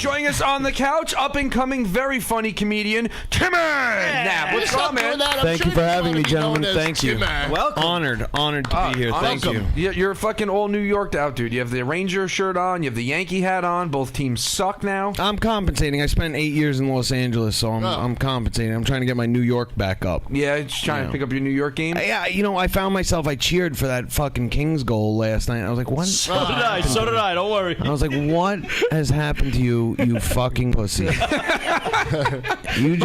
joining us on the couch, up-and-coming, very funny comedian, Timmy Knapp. What's up, man? Thank you for having me, gentlemen. Thank you. Welcome. Honored to be here. Thank you. You're fucking all New Yorked out, dude. You have the Ranger shirt on. You have the Yankee hat on. Both teams suck now. I'm compensating. I spent 8 years in Los Angeles, so I'm compensating. I'm trying to get my New York back up. Yeah, just trying to pick up your New York game. Yeah, I found myself. I cheered for that fucking Kings goal last night. I was like, what? So did I. Don't worry. I was like, what has happened to you, you fucking pussy? You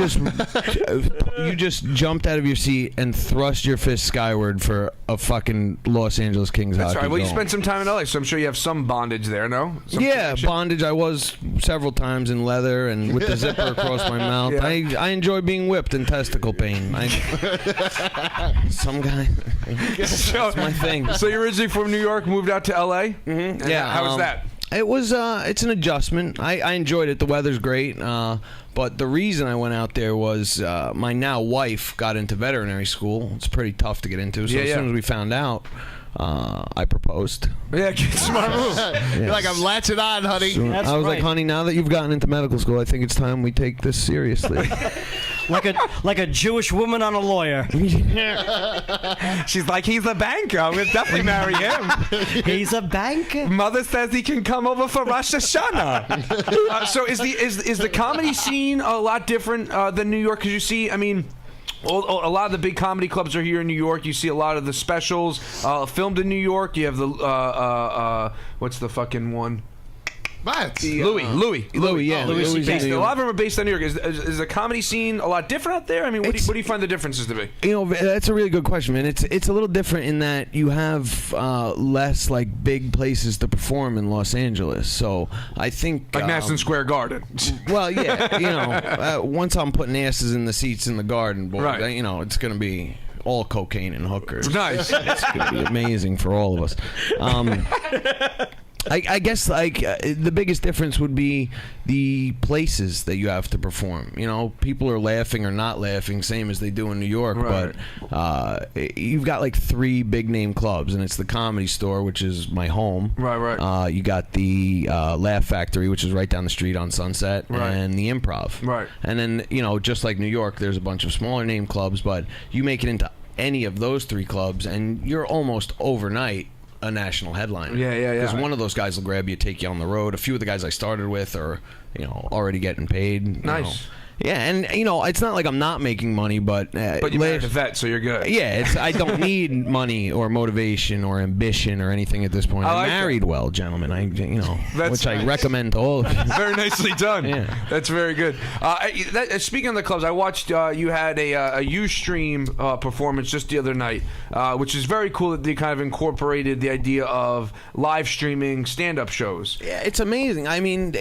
just jumped out of your seat and thrust your fist skyward for a fucking Los Angeles Kings hockey That's right. Well, you goal. spent some time in LA, so I'm sure you have some bondage there, no? Bondage. I was several times in leather and with the zipper across my mouth. Yeah. I enjoy being whipped in testicle pain. Some guy. That's my thing. So you're originally from New York, moved out to LA? Mm-hmm. Yeah. How was that? It was. It's an adjustment. I enjoyed it. The weather's great. But the reason I went out there was my now wife got into veterinary school. It's pretty tough to get into. So as soon as we found out, I proposed. Yeah, smart move. You're like, I'm latching on, honey. So I was like, honey, now that you've gotten into medical school, I think it's time we take this seriously. like a Jewish woman on a lawyer. She's like, he's a banker. We'll definitely marry him. He's a banker. Mother says he can come over for Rosh Hashanah. So is the comedy scene a lot different than New York? Because you see, I mean, a lot of the big comedy clubs are here in New York. You see a lot of the specials filmed in New York. You have the what's the fucking one? Louis. Yeah. A lot of them are based on New York. Is the comedy scene a lot different out there? I mean, what do you find the differences to be? That's a really good question, man. It's a little different in that you have less like big places to perform in Los Angeles. So I think like Madison Square Garden. Well, yeah, once I'm putting asses in the seats in the Garden, boy, right. It's going to be all cocaine and hookers. Nice. It's going to be amazing for all of us. I guess the biggest difference would be the places that you have to perform. People are laughing or not laughing, same as they do in New York. Right. But you've got like 3 big name clubs, and it's the Comedy Store, which is my home. Right. You got the Laugh Factory, which is right down the street on Sunset, and the Improv. Right. And then just like New York, there's a bunch of smaller name clubs, but you make it into any of those 3 clubs, and you're almost overnight a national headliner. Yeah. Because one of those guys will grab you, take you on the road. A few of the guys I started with are, already getting paid. Nice. Yeah, and it's not like I'm not making money, but you married a vet, so you're good. Yeah, I don't need money or motivation or ambition or anything at this point. I'm married well, gentlemen. Which I recommend to all of you. Very nicely done. Yeah. That's very good. Speaking of the clubs, I watched you had a Ustream performance just the other night, which is very cool that they kind of incorporated the idea of live streaming stand-up shows. Yeah, it's amazing. I mean,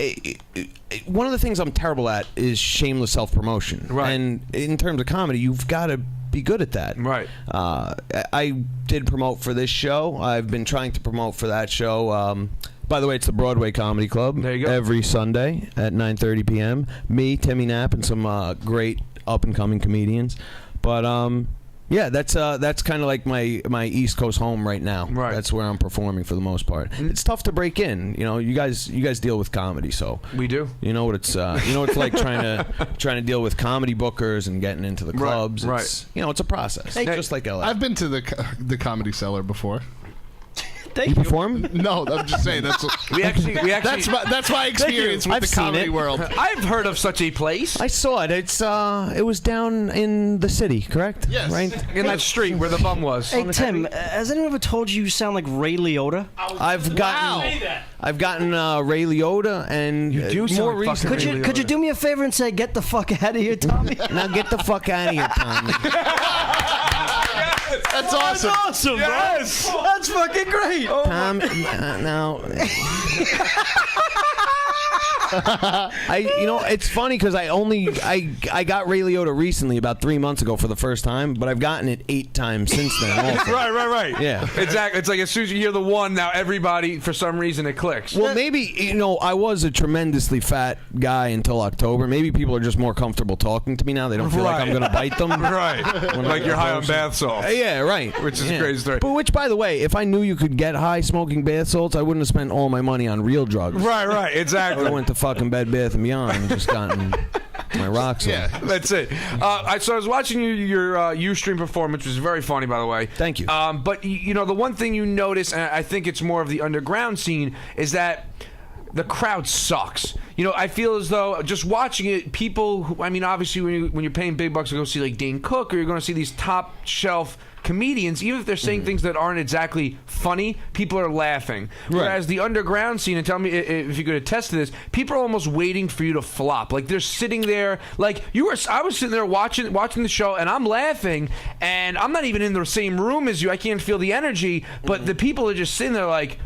one of the things I'm terrible at is shameless self-promotion. Right. And in terms of comedy, you've got to be good at that. Right. I did promote for this show. I've been trying to promote for that show. By the way, it's the Broadway Comedy Club. There you go. Every Sunday at 9:30 p.m. Me, Timmy Knapp, and some great up-and-coming comedians. But yeah, that's kind of like my East Coast home right now. Right. That's where I'm performing for the most part. It's tough to break in. You guys deal with comedy, so we do. You know what it's like trying to deal with comedy bookers and getting into the clubs. Right. It's a process. Just like LA. I've been to the Comedy Cellar before. You perform? No, I'm just saying that's that's my experience with the comedy world. I've heard of such a place. I saw it. It was down in the city, correct? Yes. Right in that street where the bum was. Hey Tim, has anyone ever told you sound like Ray Liotta? I've gotten Ray Liotta, and you do more recently. recently. Could you do me a favor and say, "Get the fuck out of here, Tommy"? Now get the fuck out of here, Tommy. That's awesome. That's awesome, Yes. bro. That's fucking great. Tom, now. It's funny because I got Ray Liotta recently about 3 months ago for the first time, but I've gotten it 8 times since then. Also. Right. Yeah, exactly. It's like as soon as you hear the one, now everybody for some reason it clicks. Well, maybe I was a tremendously fat guy until October. Maybe people are just more comfortable talking to me now. They don't feel like I'm going to bite them. Right. Like you're high on bath salts. Yeah, right. Which is a great story. But which, by the way, if I knew you could get high smoking bath salts, I wouldn't have spent all my money on real drugs. Right. Exactly. I went to fucking Bed Bath & Beyond and just gotten my rocks off. Yeah, that's it. So I was watching your Ustream performance, which was very funny, by the way. Thank you. But you know, the one thing you notice, and I think it's more of the underground scene, is that the crowd sucks. You know, I feel as though just watching it, people who, I mean, obviously when you're paying big bucks to go see like Dane Cook, or you're going to see these top shelf comedians, even if they're saying things that aren't exactly funny, people are laughing. Right. Whereas the underground scene, and tell me if you could attest to this, people are almost waiting for you to flop. Like they're sitting there, like I was sitting there watching the show, and I'm laughing, and I'm not even in the same room as you. I can't feel the energy, but the people are just sitting there like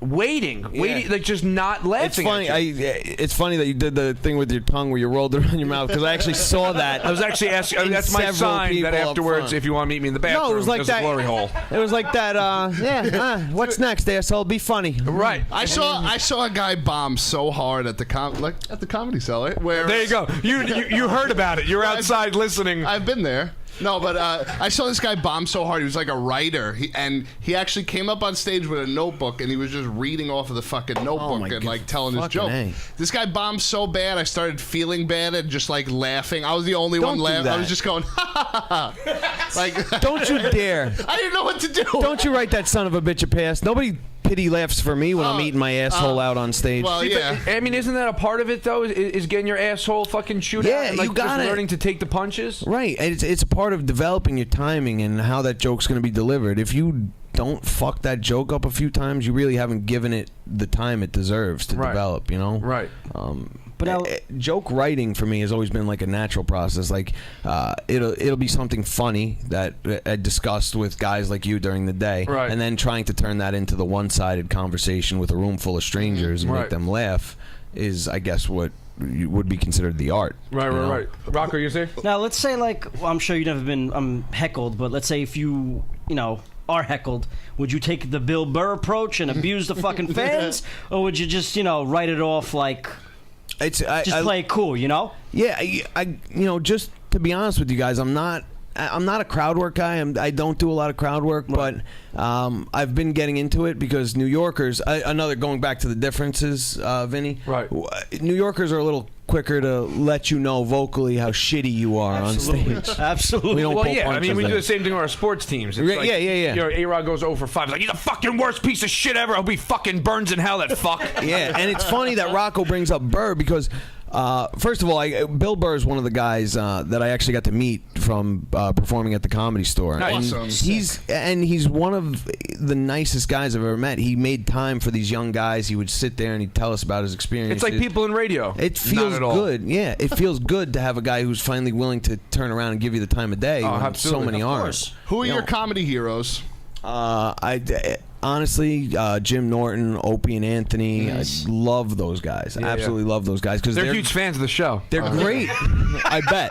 waiting, like just not laughing. It's funny that you did the thing with your tongue where you rolled it around your mouth, because I actually saw that. I was actually asking. That's my sign that afterwards, if you want to meet me in the bathroom, no, it was like that. A glory hole. It was like that. What's next, asshole? Be funny. Right. I saw a guy bomb so hard at the Comedy Cellar. Where there you go. You heard about it. You're outside listening. I've been there. No, but I saw this guy bomb so hard. He was like a writer, he actually came up on stage with a notebook, and he was just reading off of the fucking notebook and like telling his joke. This guy bombed so bad, I started feeling bad and just like laughing. I was the only one laughing. I was just going, ha ha ha. Like, don't you dare! I didn't know what to do. Don't you write that son of a bitch a pass. Nobody pity laughs for me when I'm eating my asshole out on stage. Well, yeah. But, I mean, isn't that a part of it though? Is getting your asshole fucking shoot out? Yeah, and, like, you got just it. learning to take the punches. Right, and it's a part of developing your timing and how that joke's going to be delivered. If you don't fuck that joke up a few times, you really haven't given it the time it deserves to develop. You know. Right. But joke writing for me has always been like a natural process. Like it'll be something funny that I discussed with guys like you during the day, right, and then trying to turn that into the one-sided conversation with a room full of strangers and make them laugh is, I guess, what would be considered the art. Right. Rocco, you say? Now, let's say, like, well, I'm sure you've never been heckled, but let's say if you are heckled, would you take the Bill Burr approach and abuse the fucking fans, or would you just write it off like? Play it cool, Yeah, I just to be honest with you guys, I'm not a crowd work guy. I don't do a lot of crowd work, but I've been getting into it because New Yorkers. Going back to the differences, Vinny. Right. New Yorkers are a little quicker to let you know vocally how shitty you are on stage. Absolutely. We don't well, pull yeah. I mean, we do the same thing with our sports teams. It's like, yeah. A-Rod goes 0 for 5. It's like, he's the fucking worst piece of shit ever. I hope he fucking burns in hell. That fuck. Yeah, and it's funny that Rocco brings up Burr because. First of all, Bill Burr is one of the guys that I actually got to meet from performing at the Comedy Store. Awesome. And he's one of the nicest guys I've ever met. He made time for these young guys. He would sit there and he'd tell us about his experience. It's like people in radio. It feels good. Yeah, it feels good to have a guy who's finally willing to turn around and give you the time of day. When so many aren't. Who are your comedy heroes? Honestly, Jim Norton, Opie and Anthony, Nice. I love those guys. Absolutely love those guys because they're huge fans of the show. They're great. I bet.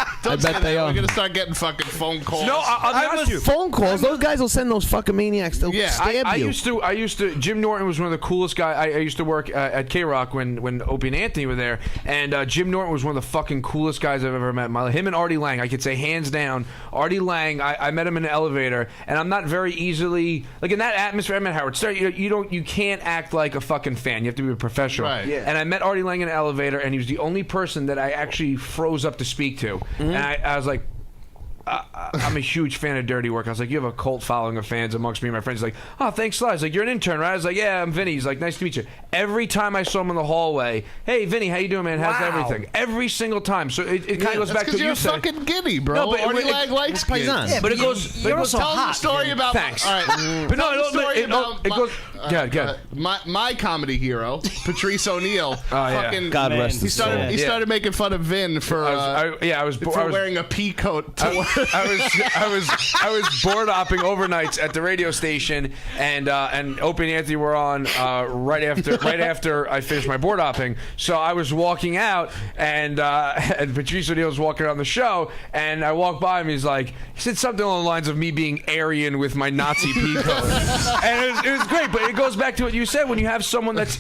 They are. We're gonna start getting fucking phone calls. No, I'll be honest with you. Phone calls. Those guys will send those fucking maniacs. They'll stab you. I used to. Jim Norton was one of the coolest guys. I used to work at K-Rock when Opie and Anthony were there, and Jim Norton was one of the fucking coolest guys I've ever met. Him and Artie Lang, I could say hands down. Artie Lang, I met him in an elevator, and I'm not very easily like in that atmosphere. I met Howard Stern. You can't act like a fucking fan. You have to be a professional. Right. Yeah. And I met Artie Lang in an elevator, and he was the only person that I actually froze up to speak to, and I was like. I'm a huge fan of Dirty Work. I was like, you have a cult following of fans amongst me and my friends. He's like, oh, thanks a lot. He's like, you're an intern, right? I was like, yeah, I'm Vinny. He's like, nice to meet you. Every time I saw him in the hallway, hey, Vinny, how you doing, man? How's everything? Every single time. So it kind of goes back to what you said. You're fucking giddy, bro. No, but Artie Lang likes kids. Yeah, but it goes. You're also tell hot. the story about. Thanks. All right. But no, it goes. Yeah. My comedy hero, Patrice O'Neill. Fucking, God rest his soul. He started making fun of Vin for wearing a pea coat. I was board hopping overnights at the radio station, and Opie and Anthony were on right after I finished my board hopping. So I was walking out, and Patrice O'Neill was walking around the show, and I walked by him. He said something along the lines of me being Aryan with my Nazi pea coat, and it was great. But it goes back to what you said when you have someone that's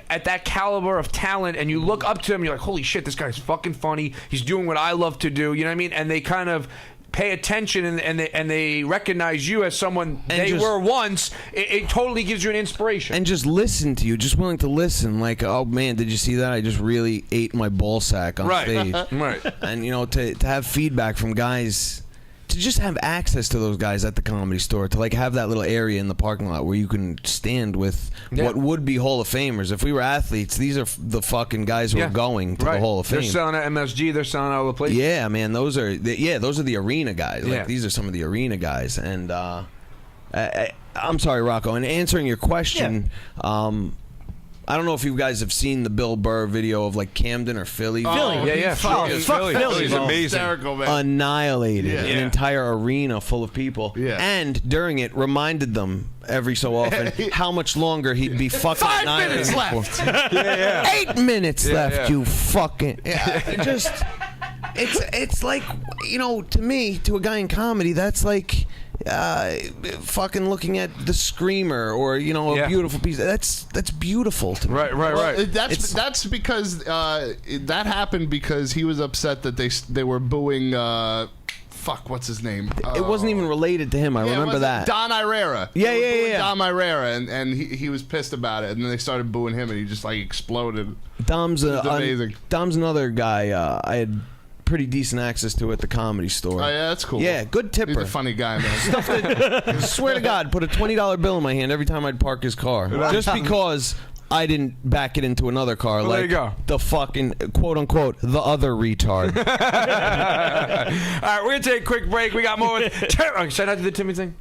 at that caliber of talent, and you look up to him, you're like, holy shit, this guy's fucking funny. He's doing what I love to do. You know what I mean? And they kind of pay attention and they recognize you as someone they were once, it totally gives you an inspiration. And just listen to you, just willing to listen. Like, oh man, did you see that? I just really ate my ball sack on stage. Right. And to have feedback from guys, to just have access to those guys at the Comedy Store, to like have that little area in the parking lot where you can stand with what would be Hall of Famers. If we were athletes, these are the fucking guys who are going to the Hall of Fame. They're selling at MSG. They're selling all the places. Yeah, man, those are the arena guys. Like these are some of the arena guys. And I'm sorry, Rocco. And answering your question. I don't know if you guys have seen the Bill Burr video of like Camden or Philly. Yeah. Fuck Philly. Philly's amazing. Hysterical, man. Annihilated an entire arena full of people. Yeah. And during it, reminded them every so often how much longer he'd be fucking 5 annihilated minutes for. left. 8 minutes left, you fucking... It's like, to me, to a guy in comedy, that's like... fucking looking at the Screamer or a beautiful piece. That's beautiful to me. Right. Well, that's because that happened because he was upset that they were booing. What's his name? It wasn't even related to him. I remember that. Don Irera. Yeah. Dom Irera, and he was pissed about it, and then they started booing him, and he just like exploded. Dom's amazing. Dom's another guy I had pretty decent access to at the Comedy Store. Oh yeah, that's cool. Yeah, good tipper. He's a funny guy, man. Swear to God, put a $20 bill in my hand every time I'd park his car, just because I didn't back it into another car. Well, like there you go. The fucking quote unquote the other retard. All right, we're gonna take a quick break. We got more. Should I do the Timmy thing?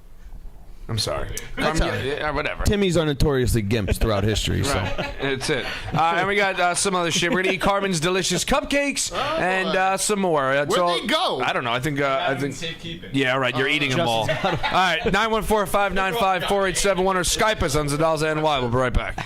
I'm sorry. Whatever. Timmys are notoriously gimps throughout history. So That's it. And we got some other shit. We're gonna eat Carmen's delicious cupcakes and some more. Where'd they go? I don't know. I think. Safekeeping. Yeah, right. You're eating them all. All right. 914-595-4871 or Skype us on Zadal's NY. We'll be right back.